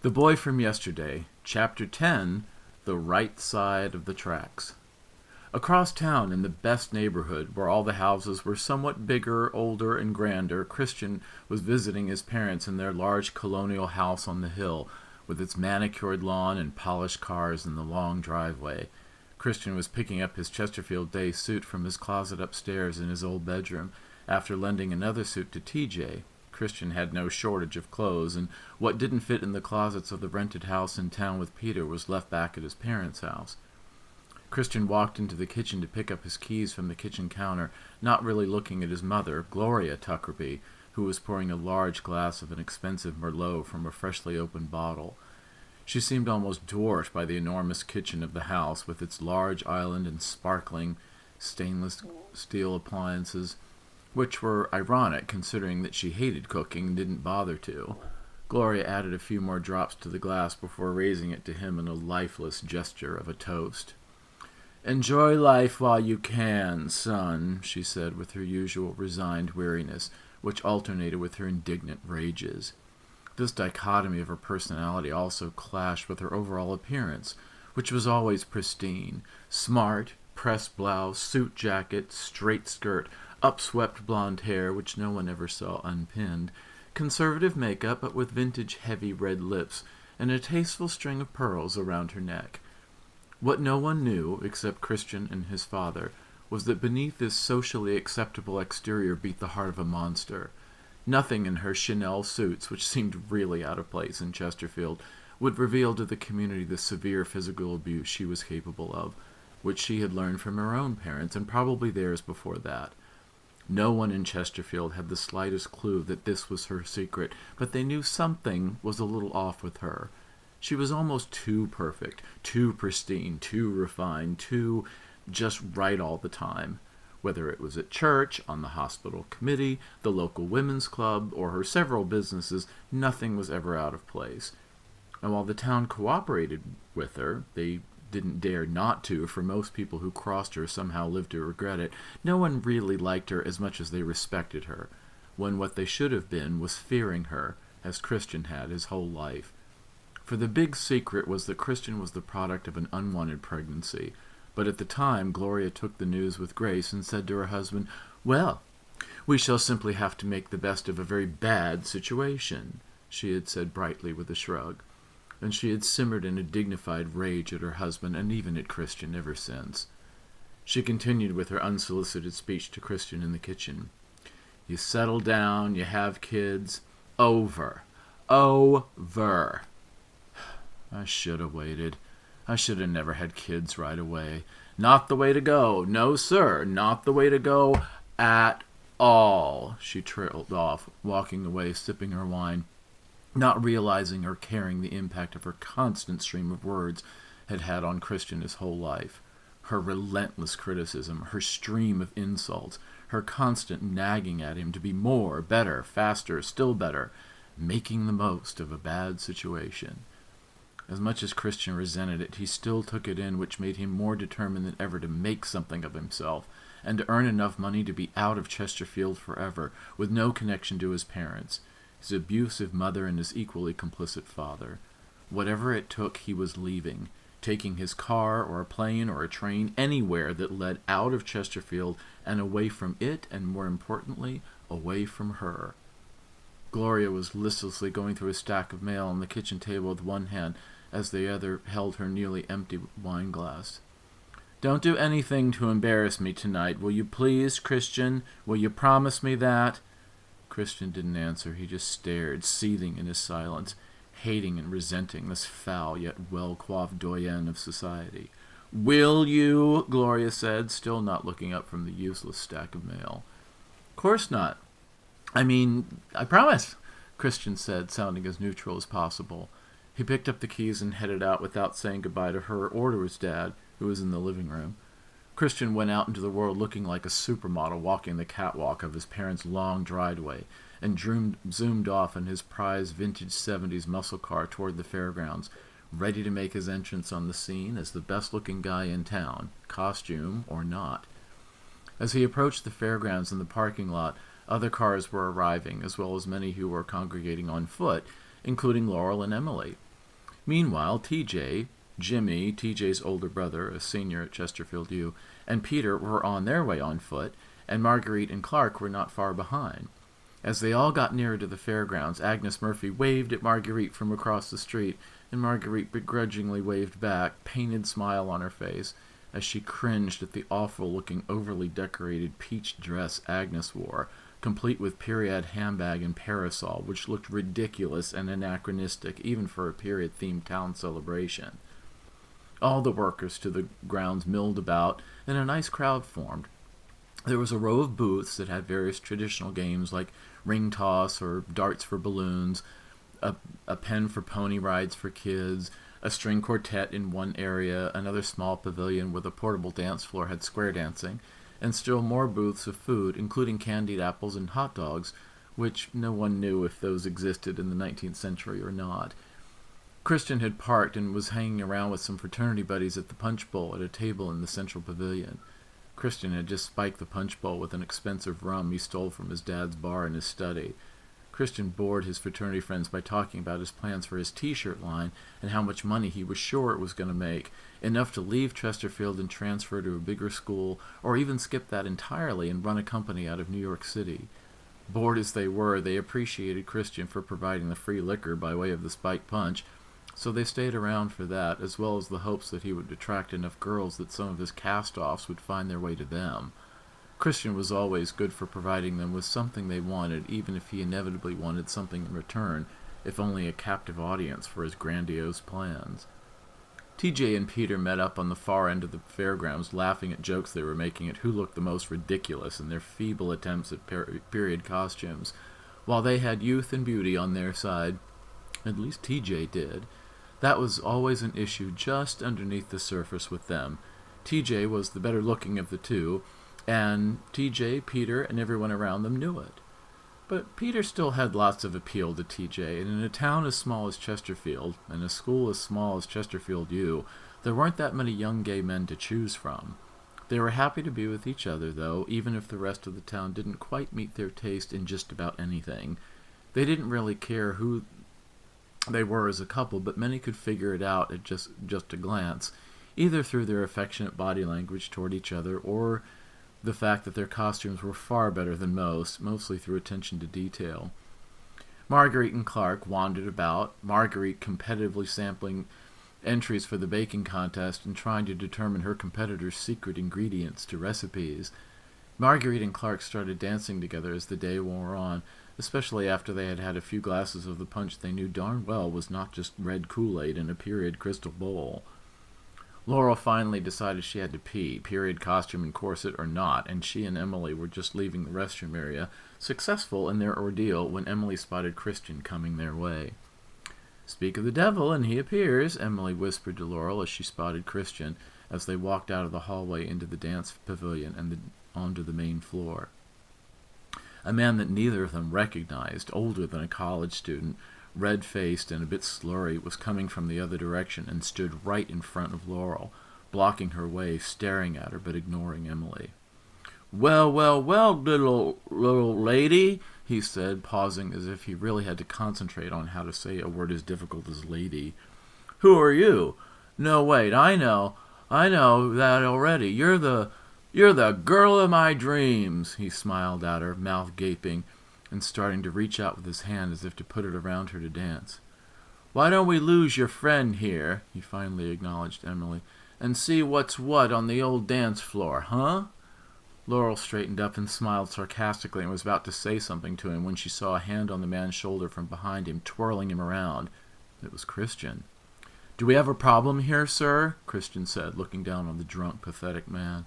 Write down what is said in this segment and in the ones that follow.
The Boy from Yesterday, Chapter 10, The Right Side of the Tracks. Across town, in the best neighborhood, where all the houses were somewhat bigger, older, and grander, Christian was visiting his parents in their large colonial house on the hill, with its manicured lawn and polished cars in the long driveway. Christian was picking up his Chesterfield Day suit from his closet upstairs in his old bedroom, after lending another suit to TJ. Christian had no shortage of clothes, and what didn't fit in the closets of the rented house in town with Peter was left back at his parents' house. Christian walked into the kitchen to pick up his keys from the kitchen counter, not really looking at his mother, Gloria Tuckerby, who was pouring a large glass of an expensive Merlot from a freshly opened bottle. She seemed almost dwarfed by the enormous kitchen of the house, with its large island and sparkling stainless steel appliances, which were ironic considering that she hated cooking and didn't bother to. Gloria added a few more drops to the glass before raising it to him in a lifeless gesture of a toast. "Enjoy life while you can, son," she said with her usual resigned weariness, which alternated with her indignant rages. This dichotomy of her personality also clashed with her overall appearance, which was always pristine. Smart, pressed blouse, suit jacket, straight skirt, upswept blonde hair, which no one ever saw unpinned, conservative makeup but with vintage heavy red lips, and a tasteful string of pearls around her neck. What no one knew, except Christian and his father, was that beneath this socially acceptable exterior beat the heart of a monster. Nothing in her Chanel suits, which seemed really out of place in Chesterfield, would reveal to the community the severe physical abuse she was capable of, which she had learned from her own parents, and probably theirs before that. No one in Chesterfield had the slightest clue that this was her secret, but they knew something was a little off with her. She was almost too perfect, too pristine, too refined, too just right all the time. Whether it was at church, on the hospital committee, the local women's club, or her several businesses, nothing was ever out of place. And while the town cooperated with her, they didn't dare not to, for most people who crossed her somehow lived to regret it, no one really liked her as much as they respected her, when what they should have been was fearing her, as Christian had his whole life. For the big secret was that Christian was the product of an unwanted pregnancy. But at the time, Gloria took the news with grace and said to her husband, "Well, we shall simply have to make the best of a very bad situation," she had said brightly with a shrug. And she had simmered in a dignified rage at her husband and even at Christian ever since. She continued with her unsolicited speech to Christian in the kitchen. "You settle down, you have kids. Over. Over. I should have waited. I should have never had kids right away. Not the way to go. No, sir, not the way to go at all," she trailed off, walking away, sipping her wine, not realizing or caring the impact of her constant stream of words had had on Christian his whole life. Her relentless criticism, her stream of insults, her constant nagging at him to be more, better, faster, still better, making the most of a bad situation. As much as Christian resented it, he still took it in, which made him more determined than ever to make something of himself, and to earn enough money to be out of Chesterfield forever, with no connection to his parents, his abusive mother and his equally complicit father. Whatever it took, he was leaving, taking his car or a plane or a train anywhere that led out of Chesterfield and away from it, and more importantly, away from her. Gloria was listlessly going through a stack of mail on the kitchen table with one hand, as the other held her nearly empty wine glass. "Don't do anything to embarrass me tonight, will you please, Christian? Will you promise me that?" Christian didn't answer. He just stared, seething in his silence, hating and resenting this foul yet well-coiffed doyenne of society. "Will you?" Gloria said, still not looking up from the useless stack of mail. "Course not. I promise," Christian said, sounding as neutral as possible. He picked up the keys and headed out without saying goodbye to her or to his dad, who was in the living room. Christian went out into the world looking like a supermodel walking the catwalk of his parents' long driveway, and zoomed off in his prized vintage 70s muscle car toward the fairgrounds, ready to make his entrance on the scene as the best-looking guy in town, costume or not. As he approached the fairgrounds in the parking lot, other cars were arriving, as well as many who were congregating on foot, including Laurel and Emily. Meanwhile, TJ, Jimmy, TJ's older brother, a senior at Chesterfield U, and Peter were on their way on foot, and Marguerite and Clark were not far behind. As they all got nearer to the fairgrounds, Agnes Murphy waved at Marguerite from across the street, and Marguerite begrudgingly waved back, painted smile on her face, as she cringed at the awful-looking, overly decorated peach dress Agnes wore, complete with period handbag and parasol, which looked ridiculous and anachronistic even for a period-themed town celebration. All the workers to the grounds milled about, and a nice crowd formed. There was a row of booths that had various traditional games like ring toss or darts for balloons, a pen for pony rides for kids, a string quartet in one area, another small pavilion with a portable dance floor had square dancing, and still more booths of food, including candied apples and hot dogs, which no one knew if those existed in the 19th century or not. Christian had parked and was hanging around with some fraternity buddies at the punch bowl at a table in the central pavilion. Christian had just spiked the punch bowl with an expensive rum he stole from his dad's bar in his study. Christian bored his fraternity friends by talking about his plans for his t-shirt line and how much money he was sure it was going to make, enough to leave Chesterfield and transfer to a bigger school, or even skip that entirely and run a company out of New York City. Bored as they were, they appreciated Christian for providing the free liquor by way of the spiked punch, so they stayed around for that, as well as the hopes that he would attract enough girls that some of his cast-offs would find their way to them. Christian was always good for providing them with something they wanted, even if he inevitably wanted something in return, if only a captive audience for his grandiose plans. TJ and Peter met up on the far end of the fairgrounds, laughing at jokes they were making at who looked the most ridiculous in their feeble attempts at period costumes. While they had youth and beauty on their side, at least TJ did, that was always an issue just underneath the surface with them. TJ was the better looking of the two, and TJ, Peter, and everyone around them knew it. But Peter still had lots of appeal to TJ, and in a town as small as Chesterfield, and a school as small as Chesterfield U, there weren't that many young gay men to choose from. They were happy to be with each other, though, even if the rest of the town didn't quite meet their taste in just about anything. They didn't really care who they were as a couple, but many could figure it out at just a glance, either through their affectionate body language toward each other, or the fact that their costumes were far better than most, mostly through attention to detail. Marguerite and Clark wandered about, Marguerite competitively sampling entries for the baking contest and trying to determine her competitors' secret ingredients to recipes. Marguerite and Clark started dancing together as the day wore on, especially after they had had a few glasses of the punch they knew darn well was not just red Kool-Aid in a period crystal bowl. Laurel finally decided she had to pee, period costume and corset or not, and she and Emily were just leaving the restroom area, successful in their ordeal when Emily spotted Christian coming their way. "Speak of the devil, and he appears," Emily whispered to Laurel as she spotted Christian, as they walked out of the hallway into the dance pavilion and onto the main floor. A man that neither of them recognized, older than a college student, red-faced and a bit slurry, was coming from the other direction and stood right in front of Laurel, blocking her way, staring at her but ignoring Emily. "Well, well, well, little lady," he said, pausing as if he really had to concentrate on how to say a word as difficult as lady. "Who are you? No, wait, I know that already. You're the girl of my dreams," he smiled at her, mouth gaping, and starting to reach out with his hand as if to put it around her to dance. "Why don't we lose your friend here," he finally acknowledged Emily, "and see what's what on the old dance floor, huh?" Laurel straightened up and smiled sarcastically and was about to say something to him when she saw a hand on the man's shoulder from behind him, twirling him around. It was Christian. "Do we have a problem here, sir?" Christian said, looking down on the drunk, pathetic man.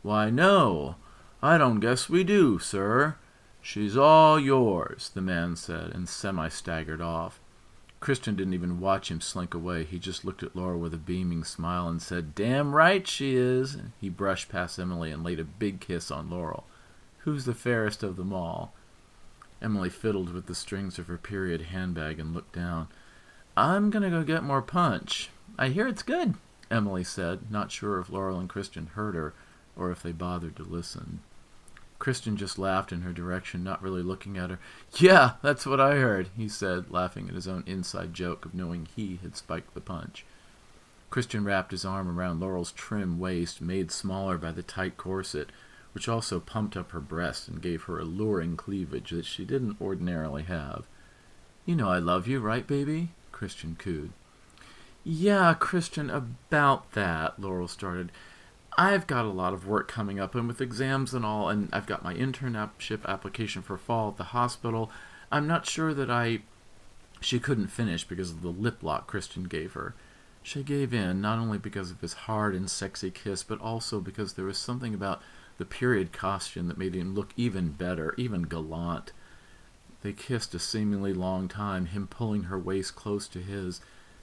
"Why, no, I don't guess we do, sir. She's all yours," the man said, and semi-staggered off. Christian didn't even watch him slink away. He just looked at Laura with a beaming smile and said, "Damn right she is." He brushed past Emily and laid a big kiss on Laurel. "Who's the fairest of them all?" Emily fiddled with the strings of her period handbag and looked down. "I'm gonna go get more punch. I hear it's good," Emily said, not sure if Laurel and Christian heard her or if they bothered to listen. Christian just laughed in her direction, not really looking at her. "Yeah, that's what I heard," he said, laughing at his own inside joke of knowing he had spiked the punch. Christian wrapped his arm around Laurel's trim waist, made smaller by the tight corset, which also pumped up her breast and gave her alluring cleavage that she didn't ordinarily have. "You know I love you, right, baby?" Christian cooed. "Yeah, Christian, about that," Laurel started. "I've got a lot of work coming up, and with exams and all, and I've got my internship application for fall at the hospital. I'm not sure that She couldn't finish because of the lip lock Christian gave her. She gave in, not only because of his hard and sexy kiss, but also because there was something about the period costume that made him look even better, even gallant. They kissed a seemingly long time, him pulling her waist close to his.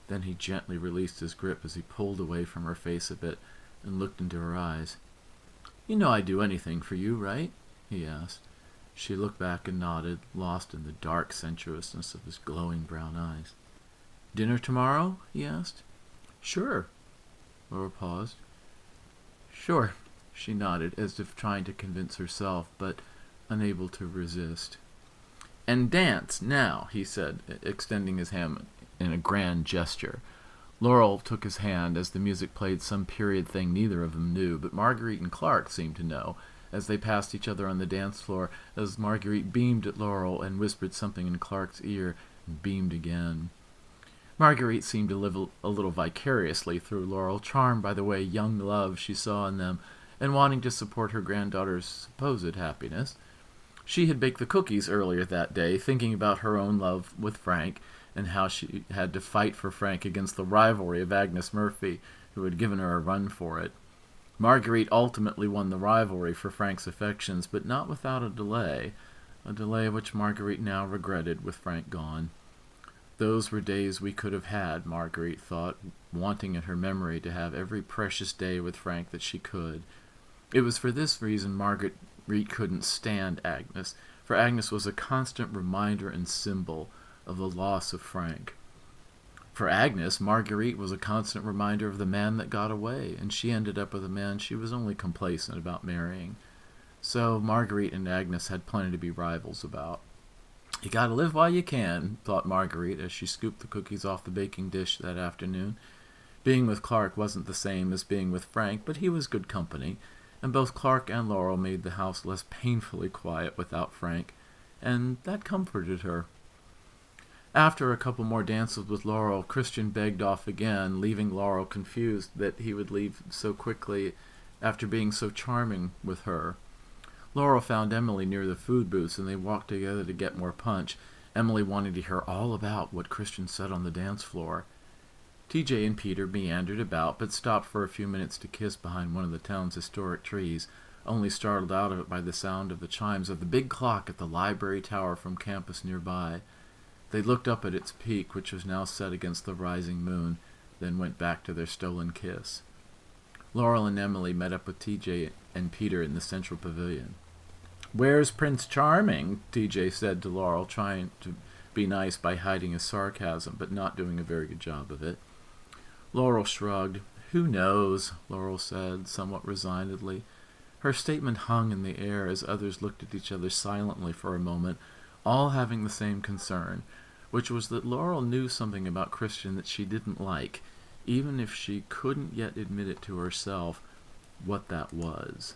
Then he gently released his grip as he pulled away from her face a bit and looked into her eyes. "You know I'd do anything for you, right?" he asked. She looked back and nodded, lost in the dark sensuousness of his glowing brown eyes. "Dinner tomorrow?" he asked. "Sure." Laura paused. "Sure," she nodded, as if trying to convince herself, but unable to resist. "And dance, now," he said, extending his hand in a grand gesture. Laurel took his hand as the music played some period thing neither of them knew, but Marguerite and Clark seemed to know, as they passed each other on the dance floor, as Marguerite beamed at Laurel and whispered something in Clark's ear and beamed again. Marguerite seemed to live a little vicariously through Laurel, charmed by the way young love she saw in them, and wanting to support her granddaughter's supposed happiness. She had baked the cookies earlier that day, thinking about her own love with Frank, and how she had to fight for Frank against the rivalry of Agnes Murphy, who had given her a run for it. Marguerite ultimately won the rivalry for Frank's affections, but not without a delay which Marguerite now regretted with Frank gone. Those were days we could have had, Marguerite thought, wanting in her memory to have every precious day with Frank that she could. It was for this reason Marguerite couldn't stand Agnes, for Agnes was a constant reminder and symbol of the loss of Frank. For Agnes, Marguerite was a constant reminder of the man that got away, and she ended up with a man she was only complacent about marrying. So Marguerite and Agnes had plenty to be rivals about. "You gotta live while you can," thought Marguerite as she scooped the cookies off the baking dish that afternoon. Being with Clark wasn't the same as being with Frank, but he was good company, and both Clark and Laurel made the house less painfully quiet without Frank, and that comforted her. After a couple more dances with Laurel, Christian begged off again, leaving Laurel confused that he would leave so quickly after being so charming with her. Laurel found Emily near the food booths, and they walked together to get more punch, Emily wanting to hear all about what Christian said on the dance floor. TJ and Peter meandered about, but stopped for a few minutes to kiss behind one of the town's historic trees, only startled out of it by the sound of the chimes of the big clock at the library tower from campus nearby. They looked up at its peak, which was now set against the rising moon, then went back to their stolen kiss. Laurel and Emily met up with TJ and Peter in the central pavilion. "Where's Prince Charming?" TJ said to Laurel, trying to be nice by hiding his sarcasm, but not doing a very good job of it. Laurel shrugged. "Who knows?" Laurel said, somewhat resignedly. Her statement hung in the air as others looked at each other silently for a moment, all having the same concern, which was that Laurel knew something about Christian that she didn't like, even if she couldn't yet admit it to herself what that was.